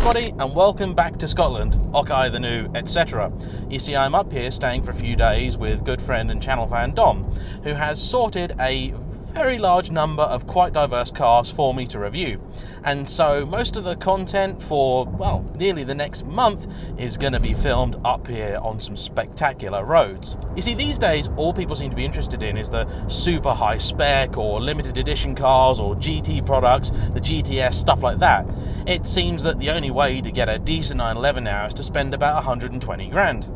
everybody, and welcome back to Scotland, Ockeye the New, etc. You see, I'm up here staying for a few days with good friend and channel fan Dom, who has sorted a very large number of quite diverse cars for me to review. And so most of the content for, well, nearly the next month is going to be filmed up here on some spectacular roads. You see, these days all people seem to be interested in is the super high spec or limited edition cars or GT products, the GTS, stuff like that. It seems that the only way to get a decent 911 now is to spend about 120 grand.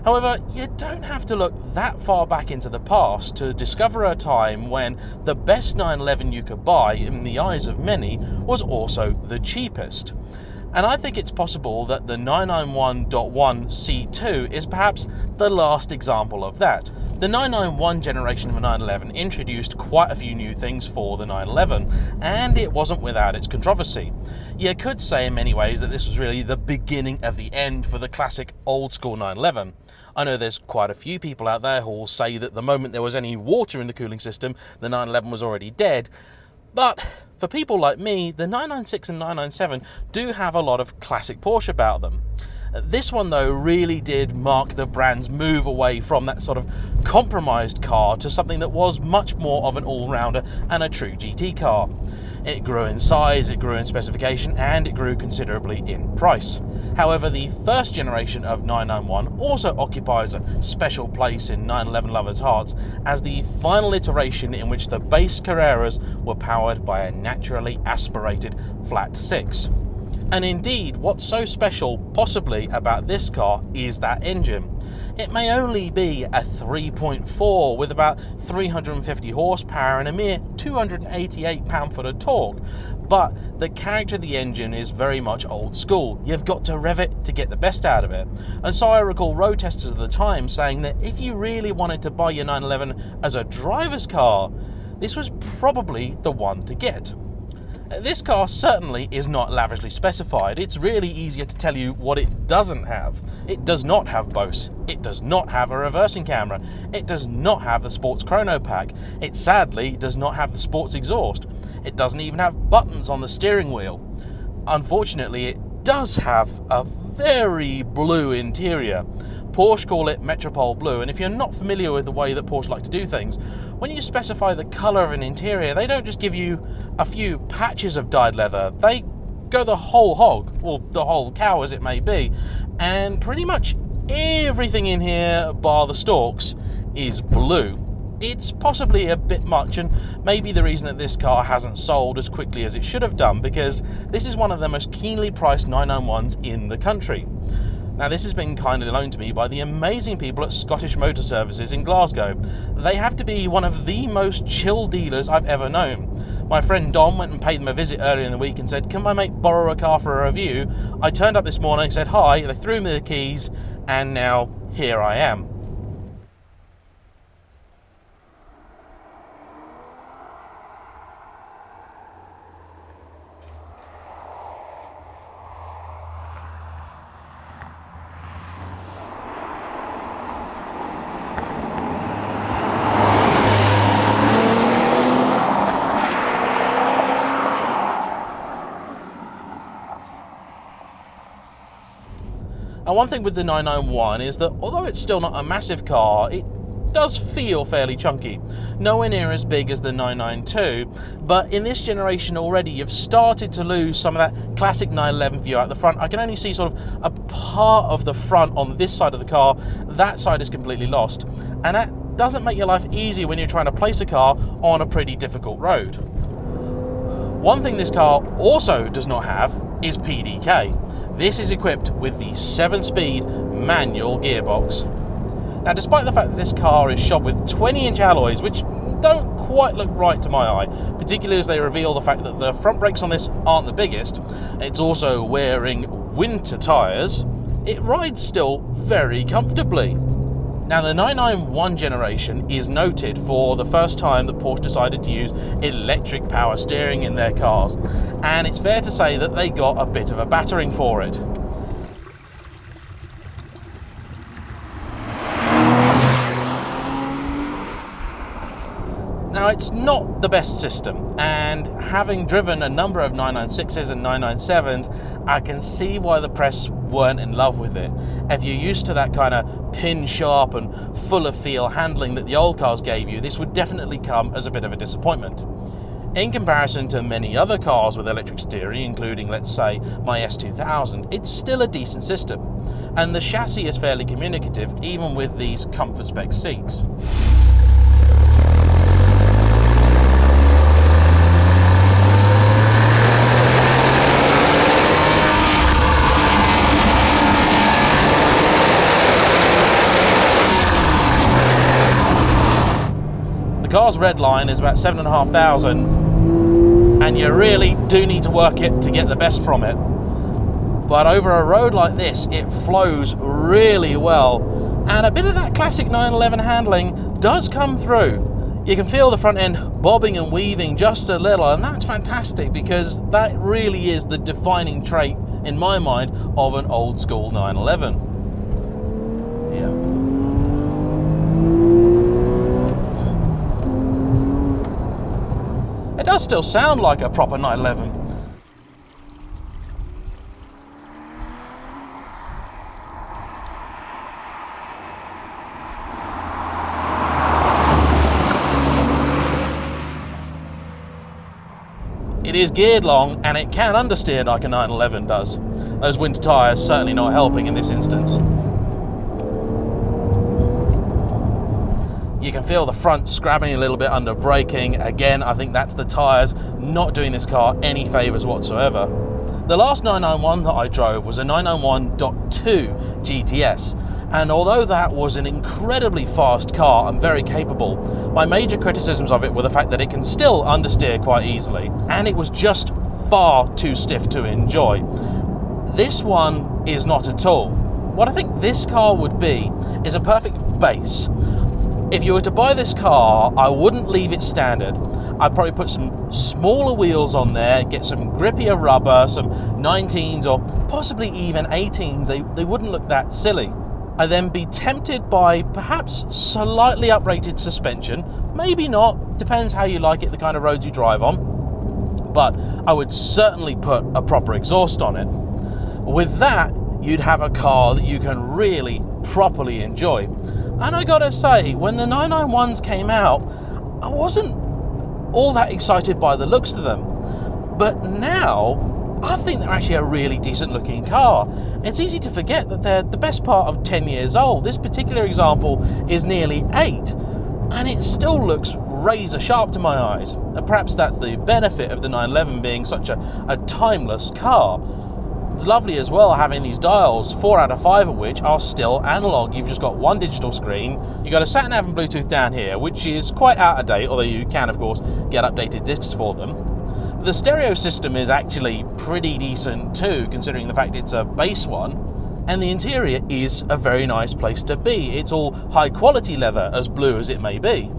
However, you don't have to look that far back into the past to discover a time when the best 911 you could buy, in the eyes of many, was also the cheapest. And I think it's possible that the 991.1 C2 is perhaps the last example of that. The 991 generation of a 911 introduced quite a few new things for the 911, and it wasn't without its controversy. You could say in many ways that this was really the beginning of the end for the classic old school 911. I know there's quite a few people out there who will say that the moment there was any water in the cooling system, the 911 was already dead. But for people like me, the 996 and 997 do have a lot of classic Porsche about them. This one, though, really did mark the brand's move away from that sort of compromised car to something that was much more of an all-rounder and a true GT car. It grew in size, it grew in specification, and it grew considerably in price. However, the first generation of 991 also occupies a special place in 911 lovers' hearts as the final iteration in which the base Carreras were powered by a naturally aspirated flat six. And indeed, what's so special, possibly, about this car is that engine. It may only be a 3.4 with about 350 horsepower and a mere 288 pound-foot of torque, but the character of the engine is very much old school. You've got to rev it to get the best out of it. And so I recall road testers at the time saying that if you really wanted to buy your 911 as a driver's car, this was probably the one to get. This car certainly is not lavishly specified. It's really easier to tell you what it doesn't have. It does not have Bose. It does not have a reversing camera. It does not have the sports chrono pack. It sadly does not have the sports exhaust. It doesn't even have buttons on the steering wheel. Unfortunately, it does have a very blue interior. Porsche call it Metropole Blue, and if you're not familiar with the way that Porsche like to do things, when you specify the colour of an interior, they don't just give you a few patches of dyed leather, they go the whole hog, or the whole cow as it may be, and pretty much everything in here, bar the stalks, is blue. It's possibly a bit much, and maybe the reason that this car hasn't sold as quickly as it should have done, because this is one of the most keenly priced 991s in the country. Now, this has been kindly loaned to me by the amazing people at Scottish Motor Services in Glasgow. They have to be one of the most chill dealers I've ever known. My friend Dom went and paid them a visit earlier in the week and said, "Can my mate borrow a car for a review?" I turned up this morning, said hi, they threw me the keys, and now here I am. And one thing with the 991 is that although it's still not a massive car, it does feel fairly chunky. Nowhere near as big as the 992, but in this generation already you've started to lose some of that classic 911 view out the front. I can only see sort of a part of the front on this side of the car. That side is completely lost. And that doesn't make your life easy when you're trying to place a car on a pretty difficult road. One thing this car also does not have is PDK. This is equipped with the 7-speed manual gearbox. Now, despite the fact that this car is shod with 20-inch alloys, which don't quite look right to my eye, particularly as they reveal the fact that the front brakes on this aren't the biggest, it's also wearing winter tyres, it rides still very comfortably. Now, the 991 generation is noted for the first time that Porsche decided to use electric power steering in their cars, and it's fair to say that they got a bit of a battering for it. Now, it's not the best system, and having driven a number of 996s and 997s, I can see why the press weren't in love with it. If you're used to that kind of pin sharp and full of feel handling that the old cars gave you, this would definitely come as a bit of a disappointment. In comparison to many other cars with electric steering, including, let's say, my S2000, it's still a decent system, and the chassis is fairly communicative even with these comfort spec seats. The car's red line is about 7,500, and you really do need to work it to get the best from it. But over a road like this, it flows really well, and a bit of that classic 911 handling does come through. You can feel the front end bobbing and weaving just a little, and that's fantastic because that really is the defining trait, in my mind, of an old school 911. Yeah. It does still sound like a proper 911. It is geared long, and it can understeer like a 911 does. Those winter tyres certainly not helping in this instance. You can feel the front scrabbling a little bit under braking. Again, I think that's the tyres not doing this car any favours whatsoever. The last 991 that I drove was a 991.2 GTS, and although that was an incredibly fast car and very capable, my major criticisms of it were the fact that it can still understeer quite easily, and it was just far too stiff to enjoy. This one is not at all. What I think this car would be is a perfect base. If you were to buy this car, I wouldn't leave it standard. I'd probably put some smaller wheels on there, get some grippier rubber, some 19s or possibly even 18s. They wouldn't look that silly. I'd then be tempted by perhaps slightly uprated suspension. Maybe not, depends how you like it, the kind of roads you drive on. But I would certainly put a proper exhaust on it. With that, you'd have a car that you can really properly enjoy. And I gotta say, when the 991s came out, I wasn't all that excited by the looks of them. But now, I think they're actually a really decent looking car. It's easy to forget that they're the best part of 10 years old. This particular example is nearly 8, and it still looks razor sharp to my eyes. And perhaps that's the benefit of the 911 being such a timeless car. It's lovely as well having these dials, 4 out of 5 of which are still analog. You've just got one digital screen. You've got a sat nav and Bluetooth down here, which is quite out of date, although you can, of course, get updated discs for them. The stereo system is actually pretty decent too, considering the fact it's a base one, and the interior is a very nice place to be. It's all high quality leather, as blue as it may be.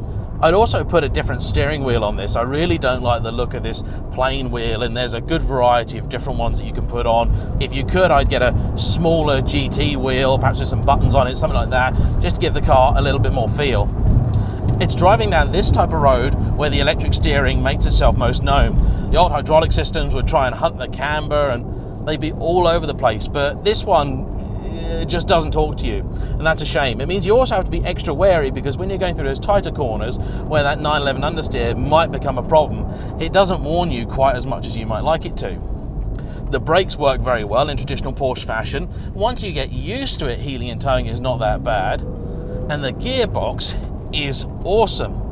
I'd also put a different steering wheel on this. I really don't like the look of this plain wheel, and there's a good variety of different ones that you can put on. If you could, I'd get a smaller GT wheel, perhaps with some buttons on it, something like that, just to give the car a little bit more feel. It's driving down this type of road where the electric steering makes itself most known. The old hydraulic systems would try and hunt the camber and they'd be all over the place, but this one just doesn't talk to you, and that's a shame. It means you also have to be extra wary, because when you're going through those tighter corners where that 911 understeer might become a problem, it doesn't warn you quite as much as you might like it to. The brakes work very well in traditional Porsche fashion. Once you get used to it, heeling and towing is not that bad, and the gearbox is awesome.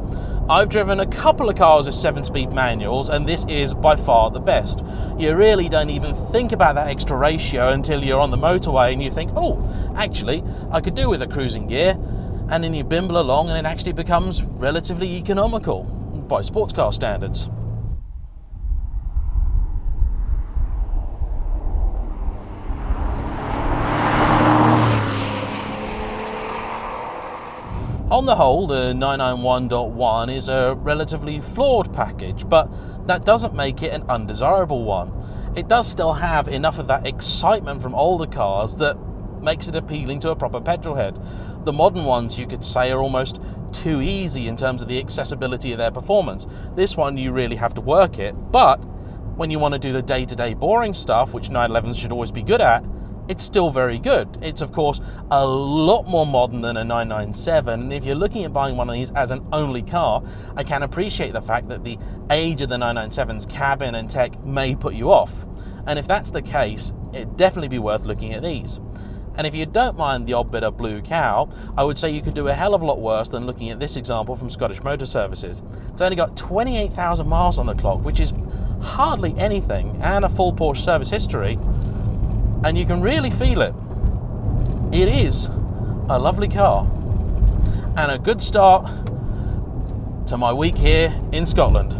I've driven a couple of cars with 7-speed manuals, and this is by far the best. You really don't even think about that extra ratio until you're on the motorway and you think, oh, actually, I could do with a cruising gear, and then you bimble along and it actually becomes relatively economical by sports car standards. On the whole, the 991.1 is a relatively flawed package, but that doesn't make it an undesirable one. It does still have enough of that excitement from older cars that makes it appealing to a proper petrolhead. The modern ones, you could say, are almost too easy in terms of the accessibility of their performance. This one, you really have to work it, but when you want to do the day-to-day boring stuff, which 911s should always be good at, it's still very good. It's, of course, a lot more modern than a 997, and if you're looking at buying one of these as an only car, I can appreciate the fact that the age of the 997's cabin and tech may put you off. And if that's the case, it'd definitely be worth looking at these. And if you don't mind the odd bit of blue cow, I would say you could do a hell of a lot worse than looking at this example from Scottish Motor Services. It's only got 28,000 miles on the clock, which is hardly anything, and a full Porsche service history, and you can really feel it. It is a lovely car, and a good start to my week here in Scotland.